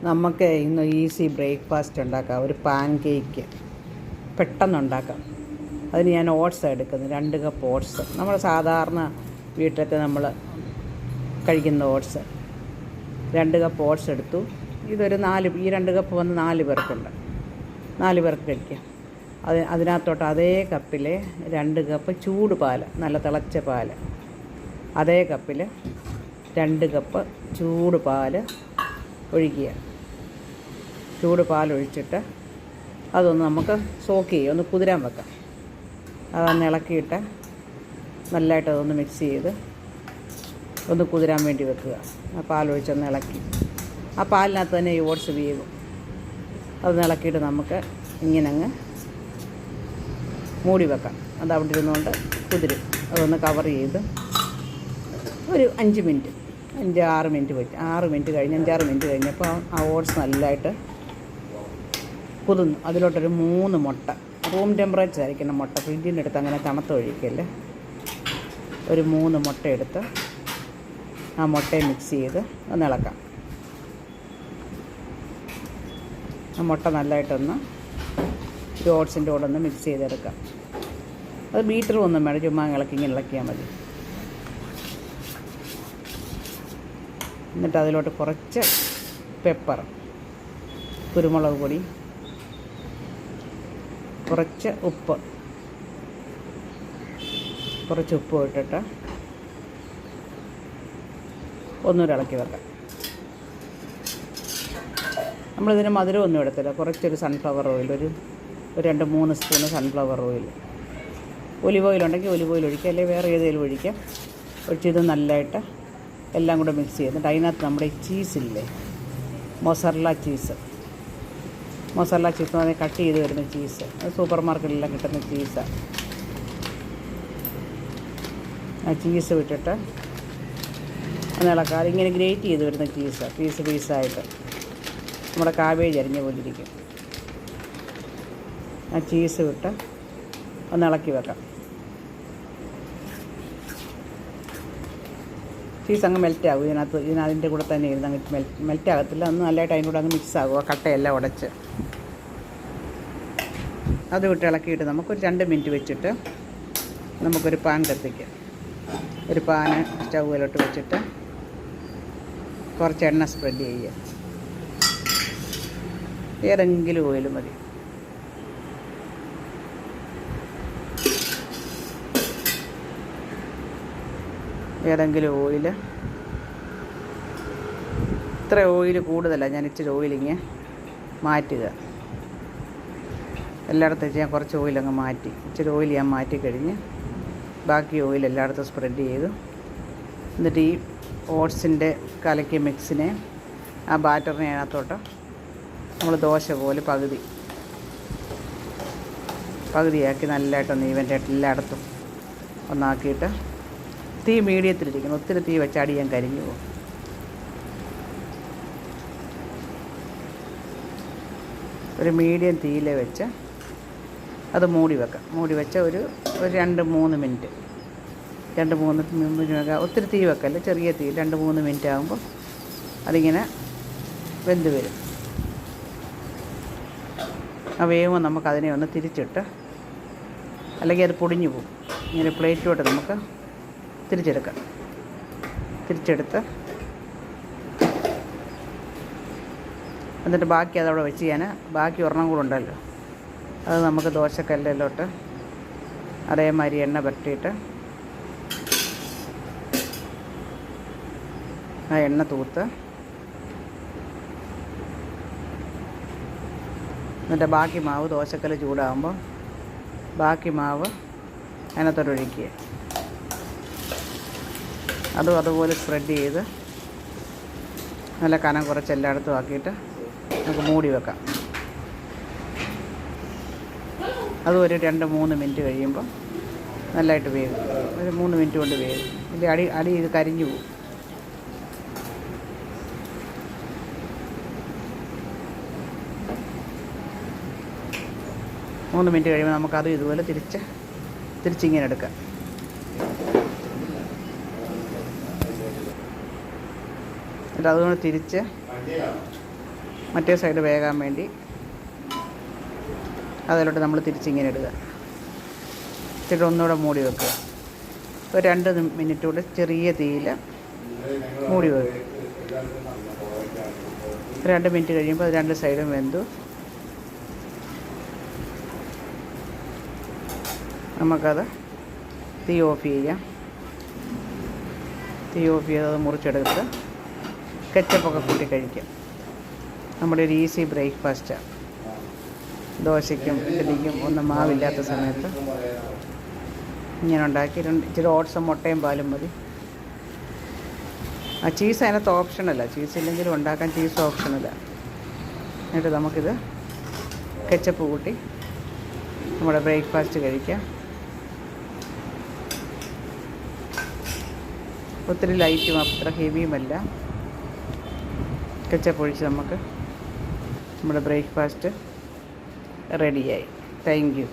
നമുക്ക് ഇന്ന് easy breakfast ഉണ്ടാക്കാം. ഒരു പാൻ കേക്ക് പെട്ടെന്നുണ്ടാക്കാം. അതിന് ഞാൻ ഓട്സ് എടുക്കുന്നത്, 2 കപ്പ് ഓട്സ്. നമ്മൾ സാധാരണ വീട്ടിലത്തെ നമ്മൾ കഴിക്കുന്ന ഓട്സ് 2 കപ്പ് ഓട്സ് എടുത്തു. ഇതൊരു ഈ 2 കപ്പ് വന്ന് 4 പേർക്കുണ്ട്. 4 പേർക്ക് കഴിക്കാം. അതിനകത്തോട്ട് അതേ കപ്പിൽ 2 കപ്പ് ചൂട് പാൽ, നല്ല തിളച്ച പാൽ, അതേ കപ്പിൽ 2 കപ്പ് ചൂട് പാൽ ഒഴിക്കുക. ചൂട് പാലൊഴിച്ചിട്ട് അതൊന്ന് നമുക്ക് സോക്ക് ചെയ്യും, ഒന്ന് കുതിരാൻ വെക്കാം. അതൊന്ന് ഇളക്കിയിട്ട് നല്ലതായിട്ട് അതൊന്ന് മിക്സ് ചെയ്ത് ഒന്ന് കുതിരാൻ വേണ്ടി വെക്കുക. ആ പാലൊഴിച്ചൊന്ന് ഇളക്കി, ആ പാലിനകത്ത് തന്നെ ഈ ഓട്സ് വേകും. അതൊന്ന് ഇളക്കിയിട്ട് നമുക്ക് ഇങ്ങനെ അങ്ങ് മൂടി വെക്കാം. അത് അവിടെ ഇരുന്നുകൊണ്ട് കുതിരും. അതൊന്ന് കവർ ചെയ്ത് ഒരു 5 മിനിറ്റ് 5-6 മിനിറ്റ് വെച്ച് 6 മിനിറ്റ് കഴിഞ്ഞ് 5-6 മിനിറ്റ് കഴിഞ്ഞപ്പോൾ ആ ഓട്സ് നല്ലതായിട്ട് കുതിർന്നു. അതിലോട്ടൊരു 3 മുട്ട, റൂം ടെമ്പറേച്ചർ ആയിരിക്കണം മുട്ട, ഫ്രിഡ്ജിൻ്റെ അടുത്ത് അങ്ങനെ തണുത്ത് ഒഴിക്കല്ലേ. ഒരു 3 മുട്ട എടുത്ത് ആ മുട്ടയെ മിക്സ് ചെയ്ത് ഒന്ന് ഇളക്കാം. ആ മുട്ട നല്ലതായിട്ടൊന്ന് ഈ ഓട്സിൻ്റെ കൂടെ ഒന്ന് മിക്സ് ചെയ്തെടുക്കാം. അത് ബീറ്ററും ഒന്നും വേണം, ചുമ്മാ ഇങ്ങനെ ഇളക്കിയാൽ മതി. എന്നിട്ട് അതിലോട്ട് കുറച്ച് പെപ്പർ, കുരുമുളക് പൊടി, കുറച്ച് ഉപ്പ് ഇട്ടിട്ട് ഒന്നുകൂടെ ഇളക്കി വെക്കാം. നമ്മളിതിന് മധുരമൊന്നും എടുത്തില്ല. കുറച്ചൊരു സൺഫ്ലവർ ഓയിൽ, ഒരു 2-3 spoon sunflower oil. Olive oil ഉണ്ടെങ്കിൽ ഒലിവ് ഓയിൽ ഒഴിക്കുക, അല്ലെങ്കിൽ വേറെ ഏതെങ്കിലും ഒഴിക്കാം. ഒഴിച്ചിത് നല്ലതായിട്ട് എല്ലാം കൂടെ മിക്സ് ചെയ്തിട്ട് അതിനകത്ത് നമ്മുടെ ഈ ചീസില്ലേ, മൊസറല്ല ചീസ് എന്ന് പറഞ്ഞാൽ കട്ട് ചെയ്ത് വരുന്ന ചീസ്, അത് സൂപ്പർ മാർക്കറ്റിലെല്ലാം കിട്ടുന്ന ചീസാണ്. ആ ചീസ് വിട്ടിട്ട് ഒന്ന് ഇളക്കാം. അതിങ്ങനെ ഗ്രേറ്റ് ചെയ്ത് വരുന്ന ചീസാണ്, പീസായിട്ട് നമ്മുടെ കാബേജ് അരിഞ്ഞ പോലെ ഇരിക്കും. ആ ചീസ് വിട്ട് ഒന്ന് ഇളക്കി വെക്കാം. ചീസ് അങ്ങ് മെൽറ്റാകും അതിൻ്റെ കൂടെ തന്നെ ഇരുന്ന് അങ്ങ് മെൽറ്റാകത്തില്ല. അന്ന് നല്ലതായിട്ട് അതിൻ്റെ കൂടെ അങ്ങ് മിക്സ് ആകുക, കട്ടയെല്ലാം ഉടച്ച്. അത് വിട്ട് ഇളക്കിയിട്ട് നമുക്കൊരു 2 മിനിറ്റ് വെച്ചിട്ട് നമുക്കൊരു പാൻ കത്തിക്കാം. ഒരു പാന് സ്റ്റൗവിലോട്ട് വെച്ചിട്ട് കുറച്ച് എണ്ണ സ്പ്രെഡ് ചെയ്യുക. ഏതെങ്കിലും ഓയിൽ മതി. ഏതെങ്കിലും ഓയിൽ, ഇത്ര ഓയിൽ കൂടുതലല്ല, ഞാൻ ഇച്ചിരി ഓയിലിങ്ങനെ മാറ്റുക. എല്ലായിടത്തും ഞാൻ കുറച്ച് ഓയിലങ്ങ് മാറ്റി, ഇച്ചിരി ഓയിൽ ഞാൻ മാറ്റി കഴിഞ്ഞ് ബാക്കി ഓയിൽ എല്ലായിടത്തും സ്പ്രെഡ് ചെയ്തു. എന്നിട്ട് ഈ ഓട്സിൻ്റെ കലക്കിയ മിക്സിനെ, ആ ബാറ്ററിനെ അതിനകത്തോട്ട് നമ്മൾ ദോശ പോലെ പകുതിയാക്കി നല്ലതായിട്ടൊന്ന് ഈവൻ്റായിട്ട് എല്ലായിടത്തും ഒന്നാക്കിയിട്ട് തീ മീഡിയത്തിലിരിക്കണം. ഒത്തിരി തീ വെച്ച് അടിയാൻ കരിഞ്ഞു പോകും. ഒരു മീഡിയം തീയിൽ വെച്ച് അത് മൂടി വെക്കാം. മൂടി വെച്ച ഒരു 2-3 മിനിറ്റ് 2-3 മിനിറ്റ് ഒത്തിരി തീ വെക്കല്ല, ചെറിയ തീ 2-3 മിനിറ്റ് ആകുമ്പോൾ അതിങ്ങനെ വെന്ത് വരും. ആ വേവുമ്പോൾ നമുക്കതിനെ ഒന്ന് തിരിച്ചിട്ട്, അല്ലെങ്കിൽ അത് പൊടിഞ്ഞു പോകും. ഇങ്ങനെ പ്ലേറ്റിലോട്ട് നമുക്ക് തിരിച്ചെടുത്ത് എന്നിട്ട് ബാക്കി അതവിടെ വെച്ച് ബാക്കി ഒരെണ്ണം കൂടെ ഉണ്ടല്ലോ, അത് നമുക്ക് ദോശക്കല്ലിലോട്ട് അതേമാതിരി എണ്ണ പുരട്ടിയിട്ട് ആ എണ്ണ തൂത്ത് എന്നിട്ട് ബാക്കി മാവ് ദോശക്കല്ല് ചൂടാകുമ്പോൾ ബാക്കി മാവ് അതിനകത്തോട്ട് ഒഴിക്കുക. അതും അതുപോലെ സ്പ്രെഡ് ചെയ്ത് നല്ല കനം കുറച്ച് എല്ലായിടത്തും ആക്കിയിട്ട് നമുക്ക് മൂടി വെക്കാം. അതും ഒരു 2-3 മിനിറ്റ് കഴിയുമ്പോൾ നല്ലതായിട്ട് വേവും. ഒരു 3 മിനിറ്റ് കൊണ്ട് വേവും. ഇതിൻ്റെ അടി ഇത് കരിഞ്ഞു പോകും. മൂന്ന് മിനിറ്റ് കഴിയുമ്പോൾ നമുക്കതും ഇതുപോലെ തിരിച്ചിങ്ങനെ എടുക്കാം. എന്നിട്ട് അതുകൊണ്ട് തിരിച്ച് മറ്റേ സൈഡ് വേകാൻ വേണ്ടി അതിലോട്ട് നമ്മൾ തിരിച്ചിങ്ങനെ ഇടുക. ഇച്ചിരി ഒന്നുകൂടെ മൂടി വെക്കുക. ഒരു 2 മിനിറ്റ് കൂടെ ചെറിയ തീയിൽ മൂടി വെക്കുക. 2 മിനിറ്റ് കഴിയുമ്പോൾ അത് 2 സൈഡും വെന്തു. നമുക്കത് തീ ഓഫ് ചെയ്യാം. തീ ഓഫ് ചെയ്തത് മുറിച്ചെടുത്ത് കെച്ചപ്പൊക്കെ കൂട്ടി കഴിക്കാം. നമ്മുടെ ഒരു ഈസി ബ്രേക്ക്ഫാസ്റ്റാണ്. ദോശയ്ക്കും ഇഡ്ഡലിക്കും ഒന്നും മാവില്ലാത്ത സമയത്ത് ഇങ്ങനെ ഉണ്ടാക്കി ഇച്ചിരി ഓട്സും മുട്ടയും പാലും മതി. ആ ചീസ് അതിനകത്ത് ഓപ്ഷനല്ല, ചീസ് ഇല്ലെങ്കിലും ഉണ്ടാക്കാൻ ചീസ് ഓപ്ഷനല്ല. എന്നിട്ട് നമുക്കിത് കെച്ചപ്പ് കൂട്ടി നമ്മുടെ ബ്രേക്ക്ഫാസ്റ്റ് കഴിക്കാം. ഒത്തിരി ലൈറ്റും അത്ര ഹെവിയുമല്ല. കെച്ചപ്പ് ഒഴിച്ച് നമുക്ക് നമ്മുടെ ബ്രേക്ക്ഫാസ്റ്റ് റെഡിയായി. Thank you.